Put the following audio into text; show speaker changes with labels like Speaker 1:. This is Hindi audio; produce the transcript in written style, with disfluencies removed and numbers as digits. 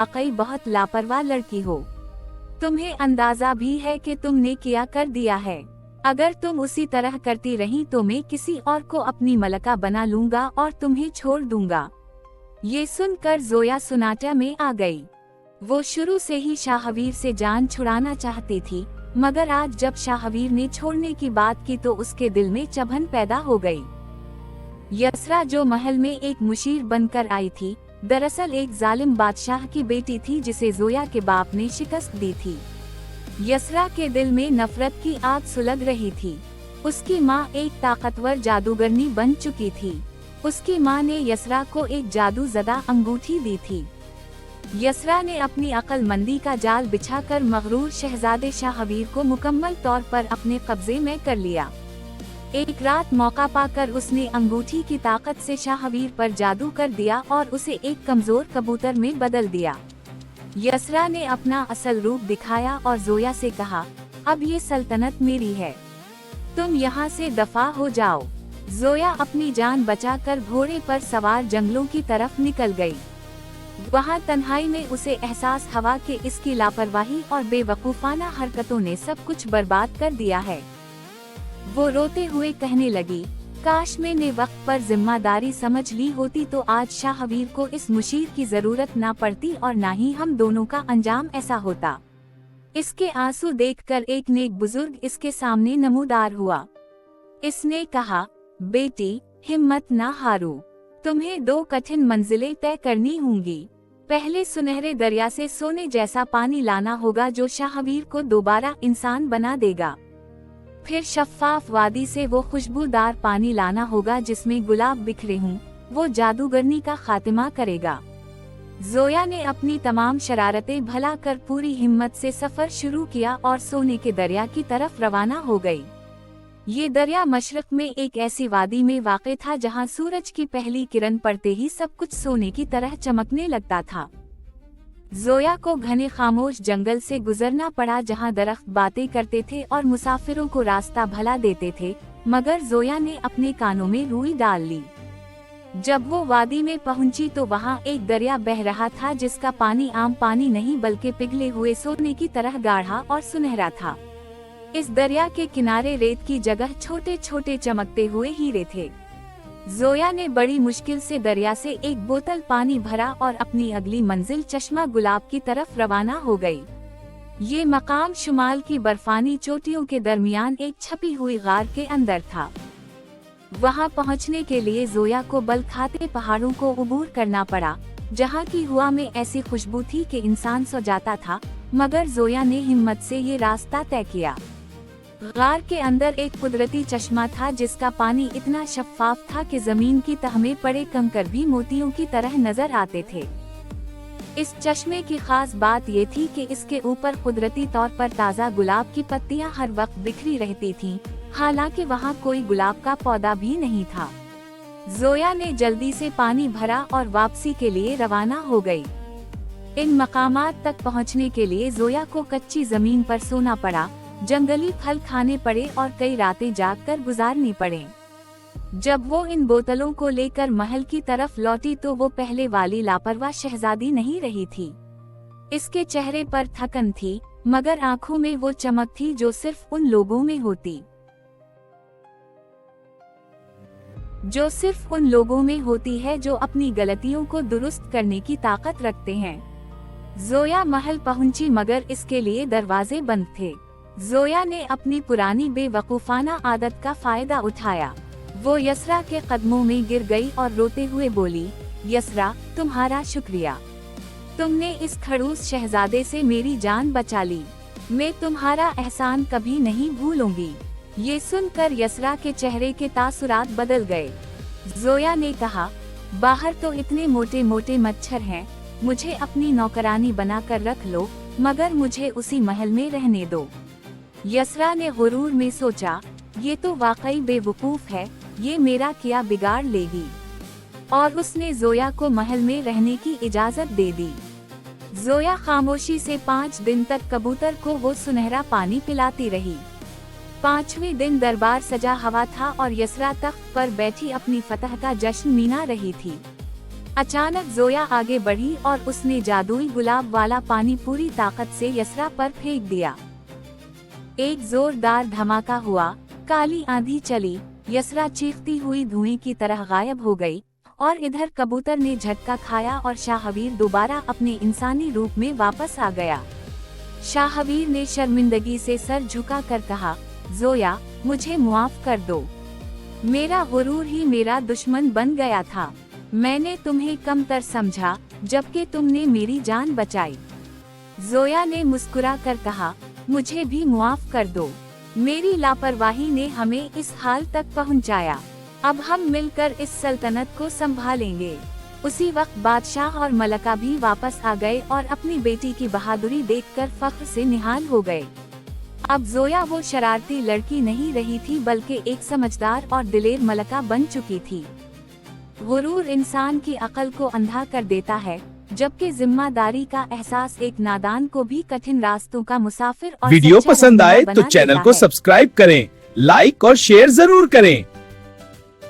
Speaker 1: वाकई बहुत लापरवाह लड़की हो। तुम्हें अंदाजा भी है कि तुमने क्या कर दिया है। अगर तुम उसी तरह करती रही तो मैं किसी और को अपनी मलका बना लूंगा और तुम्हें छोड़ दूंगा। ये सुनकर जोया सुनाटा में आ गई। वो शुरू से ही शाहवीर से जान छुड़ाना चाहती थी, मगर आज जब शाहवीर ने छोड़ने की बात की तो उसके दिल में चुभन पैदा हो गई। यसरा जो महल में एक मुशीर बनकर आई थी, दरअसल एक जालिम बादशाह की बेटी थी जिसे जोया के बाप ने शिकस्त दी थी। यसरा के दिल में नफरत की आग सुलग रही थी। उसकी माँ एक ताकतवर जादूगरनी बन चुकी थी। उसकी माँ ने यसरा को एक जादूज़दा अंगूठी दी थी। यसरा ने अपनी अक्लमंदी का जाल बिछाकर मगरूर शहजादे शाहवीर को मुकम्मल तौर पर अपने कब्जे में कर लिया। एक रात मौका पाकर उसने अंगूठी की ताकत से शाहवीर पर जादू कर दिया और उसे एक कमजोर कबूतर में बदल दिया। यसरा ने अपना असल रूप दिखाया और जोया से कहा, अब ये सल्तनत मेरी है, तुम यहाँ से दफा हो जाओ। जोया अपनी जान बचाकर घोड़े पर सवार जंगलों की तरफ निकल गई। वहाँ तन्हाई में उसे एहसास हुआ कि इसकी लापरवाही और बेवकूफाना हरकतों ने सब कुछ बर्बाद कर दिया है। वो रोते हुए कहने लगी, काश मैंने वक्त पर जिम्मेदारी समझ ली होती तो आज शाहवीर को इस मुशीर की जरूरत ना पड़ती और ना ही हम दोनों का अंजाम ऐसा होता। इसके आंसू देखकर एक नेक बुजुर्ग इसके सामने नमूदार हुआ। इसने कहा, बेटी हिम्मत ना हारो, तुम्हें 2 कठिन मंजिलें तय करनी होंगी। पहले सुनहरे दरिया से सोने जैसा पानी लाना होगा जो शाहवीर को दोबारा इंसान बना देगा। फिर शफ्फाफ वादी से वो खुशबूदार पानी लाना होगा जिसमें गुलाब बिखरे हों, वो जादूगरनी का खात्मा करेगा। जोया ने अपनी तमाम शरारतें भला कर पूरी हिम्मत से सफर शुरू किया और सोने के दरिया की तरफ रवाना हो गई। ये दरिया मशरक में एक ऐसी वादी में वाक़े था जहां सूरज की पहली किरण पड़ते ही सब कुछ सोने की तरह चमकने लगता था। जोया को घने खामोश जंगल से गुजरना पड़ा जहां दरख्त बातें करते थे और मुसाफिरों को रास्ता भला देते थे, मगर जोया ने अपने कानों में रुई डाल ली। जब वो वादी में पहुंची तो वहां एक दरिया बह रहा था जिसका पानी आम पानी नहीं बल्कि पिघले हुए सोने की तरह गाढ़ा और सुनहरा था। इस दरिया के किनारे रेत की जगह छोटे छोटे चमकते हुए हीरे थे। जोया ने बड़ी मुश्किल से दरिया से एक बोतल पानी भरा और अपनी अगली मंजिल चश्मा गुलाब की तरफ रवाना हो गई। ये मकाम शुमाल की बर्फानी चोटियों के दरमियान एक छपी हुई गार के अंदर था। वहां पहुंचने के लिए जोया को बल खाते पहाड़ों को उबूर करना पड़ा, जहां की हवा में ऐसी खुशबू थी कि इंसान सो जाता था, मगर जोया ने हिम्मत से ये रास्ता तय किया। गार के अंदर एक कुदरती चश्मा था जिसका पानी इतना शफ्फाफ था कि जमीन की तह में पड़े कंकर भी मोतियों की तरह नजर आते थे। इस चश्मे की खास बात ये थी कि इसके ऊपर कुदरती तौर पर ताज़ा गुलाब की पत्तियां हर वक्त बिखरी रहती थीं, हालांकि वहां कोई गुलाब का पौधा भी नहीं था। जोया ने जल्दी से पानी भरा और वापसी के लिए रवाना हो गई। इन मकामात तक पहुंचने के लिए जोया को कच्ची जमीन पर सोना पड़ा, जंगली फल खाने पड़े और कई रातें जागकर गुजारनी पड़े। जब वो इन बोतलों को लेकर महल की तरफ लौटी तो वो पहले वाली लापरवाह शहजादी नहीं रही थी। इसके चेहरे पर थकन थी, मगर आंखों में वो चमक थी जो सिर्फ उन लोगों में होती है जो अपनी गलतियों को दुरुस्त करने की ताकत रखते हैं। जोया महल पहुंची मगर इसके लिए दरवाजे बंद थे। जोया ने अपनी पुरानी बेवकूफाना आदत का फायदा उठाया। वो यसरा के कदमों में गिर गई और रोते हुए बोली, यसरा, तुम्हारा शुक्रिया, तुमने इस खड़ूस शहजादे से मेरी जान बचा ली। मैं तुम्हारा एहसान कभी नहीं भूलूंगी। ये सुनकर यसरा के चेहरे के तासुरात बदल गए। जोया ने कहा, बाहर तो इतने मोटे मोटे मच्छर हैं, मुझे अपनी नौकरानी बनाकर रख लो, मगर मुझे उसी महल में रहने दो। यसरा ने गुरूर में सोचा, ये तो वाकई बेवकूफ है, ये मेरा क्या बिगाड़ लेगी, और उसने जोया को महल में रहने की इजाजत दे दी। जोया खामोशी से 5 दिन तक कबूतर को वो सुनहरा पानी पिलाती रही। 5वें दिन दरबार सजा हुआ था और यसरा तख्त पर बैठी अपनी फतह का जश्न मना रही थी। अचानक जोया आगे बढ़ी और उसने जादुई गुलाब वाला पानी पूरी ताकत से यसरा पर फेंक दिया। एक जोरदार धमाका हुआ, काली आंधी चली, यसरा चीखती हुई धुएं की तरह गायब हो गई और इधर कबूतर ने झटका खाया और शाहवीर दोबारा अपने इंसानी रूप में वापस आ गया। शाहवीर ने शर्मिंदगी से सर झुका कर कहा, जोया, मुझे मुआफ कर दो। मेरा गुरूर ही मेरा दुश्मन बन गया था। मैंने तुम्हें कमतर समझा, जबकि तुमने मेरी जान बचाई। जोया ने मुस्कुरा कर कहा, मुझे भी मुआफ कर दो। मेरी लापरवाही ने हमें इस हाल तक पहुंचाया। अब हम मिलकर इस सल्तनत को संभालेंगे। उसी वक्त बादशाह और मलका भी वापस आ गए और अपनी बेटी की बहादुरी देखकर फख्र से निहाल हो गए। अब जोया वो शरारती लड़की नहीं रही थी, बल्कि एक समझदार और दिलेर मलका बन चुकी थी। गुरूर इंसान की अक्ल को अंधा कर देता है, जबकि जिम्मेदारी का एहसास एक नादान को भी कठिन रास्तों का मुसाफिर और
Speaker 2: वीडियो
Speaker 1: सच्चा
Speaker 2: पसंद आए
Speaker 1: रहनुमा
Speaker 2: तो
Speaker 1: बना
Speaker 2: चैनल
Speaker 1: देता
Speaker 2: को
Speaker 1: है।
Speaker 2: सब्सक्राइब करें, लाइक और शेयर जरूर करें